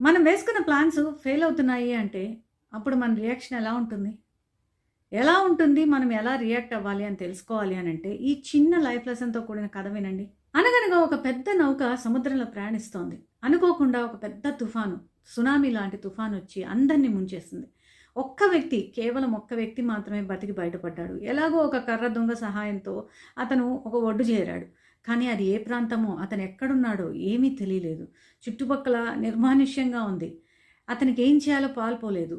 మనం వేసుకున్న plans fail అవుతున్నాయి అంటే, అప్పుడు మన రియాక్షన్ ఎలా ఉంటుంది? ఎలా ఉంటుంది? మనం ఎలా రియాక్ట్ అవ్వాలి అని తెలుసుకోవాలి అనంటే, ఈ చిన్న లైఫ్ లెసన్‌తో కూడిన కథ వినండి. అనగనగా ఒక పెద్ద నౌక సముద్రంలో ప్రయాణిస్తోంది. అనుకోకుండా ఒక పెద్ద తుఫాను, సునామీ లాంటి తుఫానొచ్చి అందరిని ముంచేసింది. కేవలం ఒక్క వ్యక్తి మాత్రమే బతికి బయటపడ్డాడు. ఎలాగో ఒక కర్ర దొంగ సహాయంతో అతను ఒక ఒడ్డు చేరాడు. కానీ అది ఏ ప్రాంతమో, అతను ఎక్కడున్నాడో ఏమీ తెలియలేదు. చుట్టుపక్కల నిర్మానుష్యంగా ఉంది. అతనికి ఏం చేయాలో పాలుపోలేదు.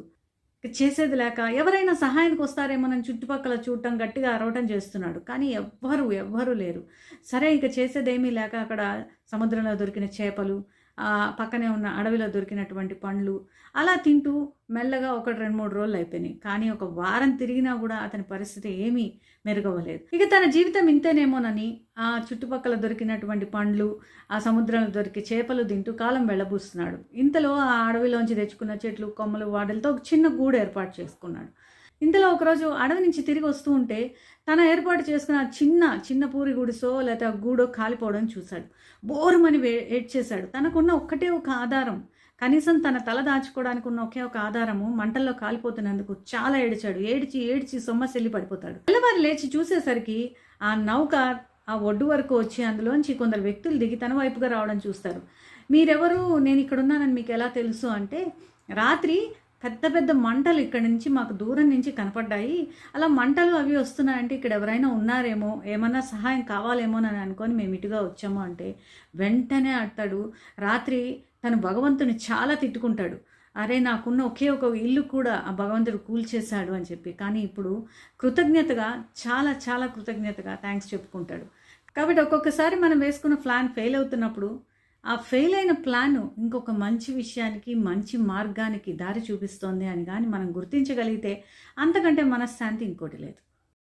చేసేది లేక ఎవరైనా సహాయానికి వస్తారేమోనని చుట్టుపక్కల చూడటం, గట్టిగా అరవటం చేస్తున్నాడు. కానీ ఎవ్వరూ లేరు. సరే ఇక చేసేదేమీ లేక అక్కడ సముద్రంలో దొరికిన చేపలు, పక్కనే ఉన్న అడవిలో దొరికినటువంటి పండ్లు అలా తింటూ మెల్లగా 1, 2, 3 రోజులు అయిపోయినాయి. కానీ ఒక వారం తిరిగినా కూడా అతని పరిస్థితి ఏమీ మెరుగవ్వలేదు. ఇక తన జీవితం ఇంతేనేమోనని ఆ చుట్టుపక్కల దొరికినటువంటి పండ్లు, ఆ సముద్రంలో దొరికే చేపలు తింటూ కాలం వెళ్ళబూస్తున్నాడు. ఇంతలో ఆ అడవిలోంచి తెచ్చుకున్న చెట్లు, కొమ్మలు వాటిలతో ఒక చిన్న గూడు ఏర్పాటు చేసుకున్నాడు. ఇంతలో ఒకరోజు అడవి నుంచి తిరిగి వస్తూ ఉంటే తన ఏర్పాటు చేసుకున్న చిన్న పూరి గుడిసో లేకపోతే ఆ గూడో కాలిపోవడం చూశాడు. బోరుమని ఏడ్చేశాడు. తనకున్న ఒక్కటే ఒక ఆధారం, కనీసం తన తల దాచుకోవడానికి ఉన్న ఒకే ఒక ఆధారము మంటల్లో కాలిపోతున్నందుకు చాలా ఏడ్చాడు. ఏడ్చి సొమ్మసిల్లి పడిపోతాడు. తెల్లవారు లేచి చూసేసరికి ఆ నౌక ఆ ఒడ్డు వరకు వచ్చి అందులోంచి కొందరు వ్యక్తులు దిగి తన వైపుగా రావడం చూస్తారు. మీరెవరు, నేను ఇక్కడ ఉన్నానని మీకు ఎలా తెలుసు అంటే, రాత్రి పెద్ద మంటలు ఇక్కడి నుంచి మాకు దూరం నుంచి కనపడ్డాయి. అలా మంటలు అవి వస్తున్నాయంటే ఇక్కడ ఎవరైనా ఉన్నారేమో, ఏమన్నా సహాయం కావాలేమోనని అనుకొని మేము ఇటుగా వచ్చాము అంటే, వెంటనే అతడు రాత్రి తను భగవంతుని చాలా తిట్టుకుంటాడు. అరే, నాకున్న ఒకే ఒక ఇల్లు కూడా ఆ భగవంతుడు కూల్చేశాడు అని చెప్పి. కానీ ఇప్పుడు కృతజ్ఞతగా, చాలా కృతజ్ఞతగా థ్యాంక్స్ చెప్పుకుంటాడు. కాబట్టి ఒక్కొక్కసారి మనం వేసుకున్న ప్లాన్ ఫెయిల్ అవుతున్నప్పుడు, ఆ ఫెయిల్ అయిన ప్లాను ఇంకొక మంచి విషయానికి, మంచి మార్గానికి దారి చూపిస్తోంది అని కానీ మనం గుర్తించగలిగితే, అంతకంటే మనశ్శాంతి ఇంకోటి లేదు.